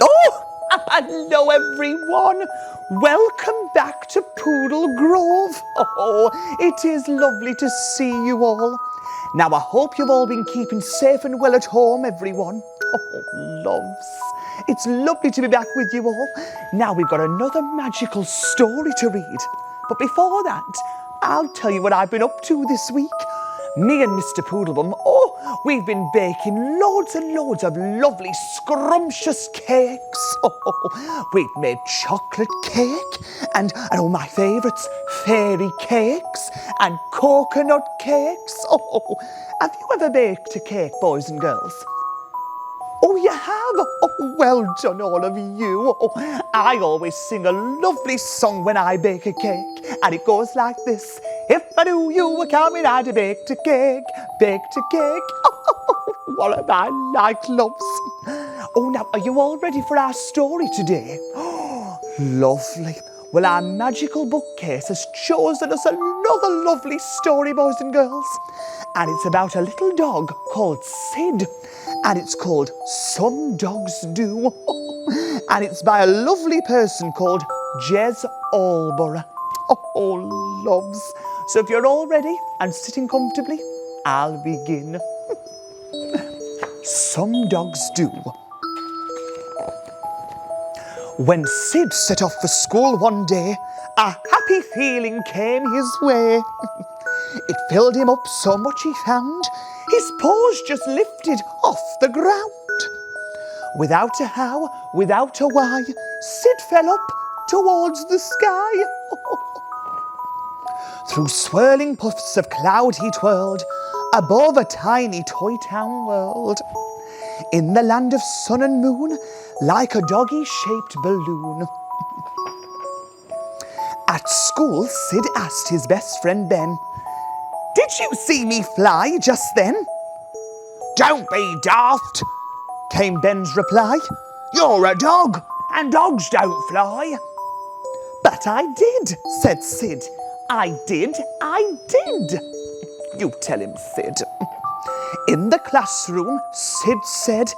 Oh, hello everyone. Welcome back to Poodle Grove. Oh, it is lovely to see you all. Now, I hope you've all been keeping safe and well at home, everyone. Oh, loves. It's lovely to be back with you all. Now, we've got another magical story to read. But before that, I'll tell you what I've been up to this week. Me and Mr. Poodlebum, we've been baking loads and loads of lovely, scrumptious cakes. We've made chocolate cake and my favourites, fairy cakes and coconut cakes. Have you ever baked a cake, boys and girls? Oh, you have? Oh, well done, all of you. I always sing a lovely song when I bake a cake, and it goes like this. If I knew you were coming, I'd have baked a cake, baked a cake. What am I like, loves? Oh, now, are you all ready for our story today? Lovely. Well, our magical bookcase has chosen us another lovely story, boys and girls. And it's about a little dog called Sid. And it's called Some Dogs Do. And it's by a lovely person called Jez Alborough. Oh, loves. So if you're all ready and sitting comfortably, I'll begin. Some Dogs Do. When Sid set off for school one day, a happy feeling came his way. It filled him up so much he found his paws just lifted off the ground. Without a how, without a why, Sid fell up towards the sky. Through swirling puffs of cloud he twirled, above a tiny toy town world. In the land of sun and moon, like a doggy-shaped balloon. At school, Sid asked his best friend Ben, "Did you see me fly just then?" "Don't be daft," came Ben's reply. "You're a dog, and dogs don't fly." "But I did," said Sid. I did. You tell him, Sid. In the classroom, Sid said,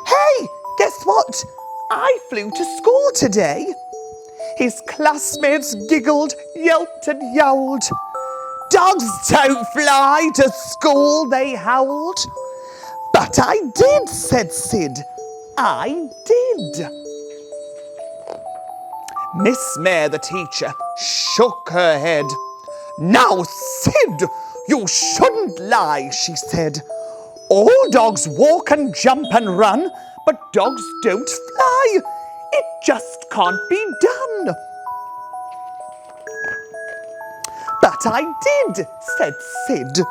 "Hey, guess what? I flew to school today." His classmates giggled, yelped and yowled. "Dogs don't fly to school," they howled. "But I did," said Sid. I did. Miss Mare, the teacher, shook her head. "Now, Sid, you shouldn't lie," she said. "All dogs walk and jump and run, but dogs don't fly. It just can't be done." "But I did," said Sid.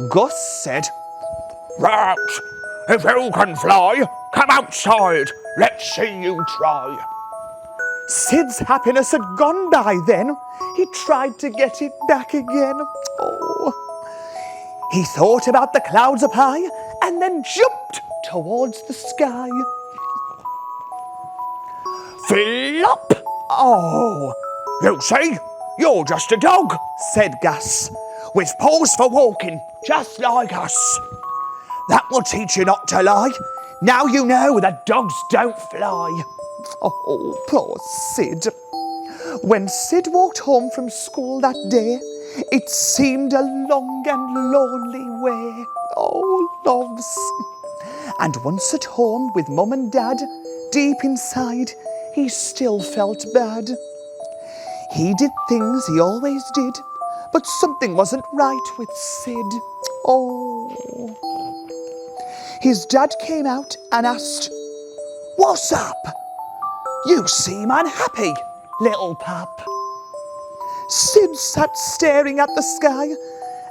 Gus said, "Right, if you can fly, come outside. Let's see you try." Sid's happiness had gone by then. He tried to get it back again. He thought about the clouds up high and then jumped towards the sky. Flop! "Oh, you see, you're just a dog," said Gus, "with paws for walking, just like us. That will teach you not to lie. Now you know that dogs don't fly." Oh, poor Sid. When Sid walked home from school that day, it seemed a long and lonely way. Oh, loves. And once at home with Mum and Dad, deep inside, he still felt bad. He did things he always did, but something wasn't right with Sid. Oh. His dad came out and asked, "What's up? You seem unhappy, little pup." Sid sat staring at the sky,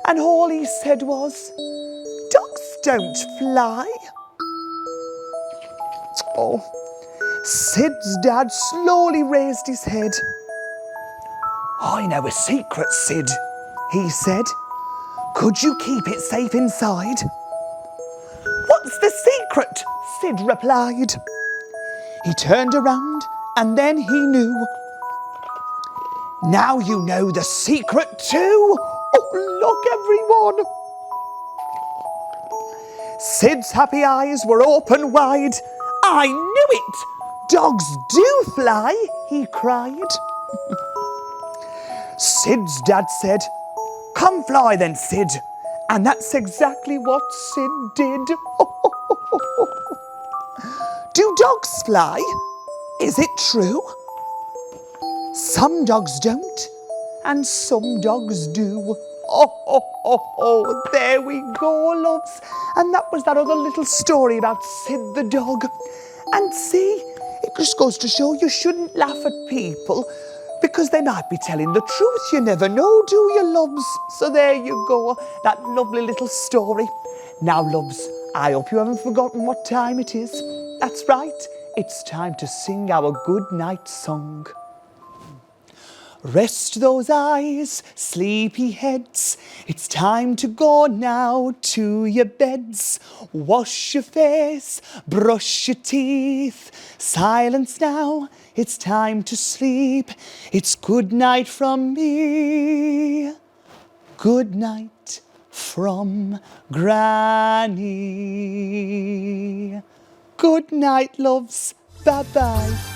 and all he said was, "Dogs don't fly." Oh. Sid's dad slowly raised his head. "I know a secret, Sid," he said. "Could you keep it safe inside?" "What's the secret?" Sid replied. He turned around and then he knew. Now you know the secret too. Oh, look, everyone. Sid's happy eyes were open wide. I knew it! Dogs do fly, he cried. Sid's dad said, come fly then, Sid. And that's exactly what Sid did. Do dogs fly? Is it true? Some dogs don't, and some dogs do. There we go, loves. And that was that other little story about Sid the dog. And see, it just goes to show you shouldn't laugh at people because they might be telling the truth. You never know, do you, loves? So there you go, that lovely little story. Now, loves, I hope you haven't forgotten what time it is. That's right, it's time to sing our good night song. Rest those eyes, sleepy heads. It's time to go now to your beds. Wash your face, brush your teeth. Silence now, it's time to sleep. It's good night from me. Good night from Granny. Good night, loves. Bye-bye.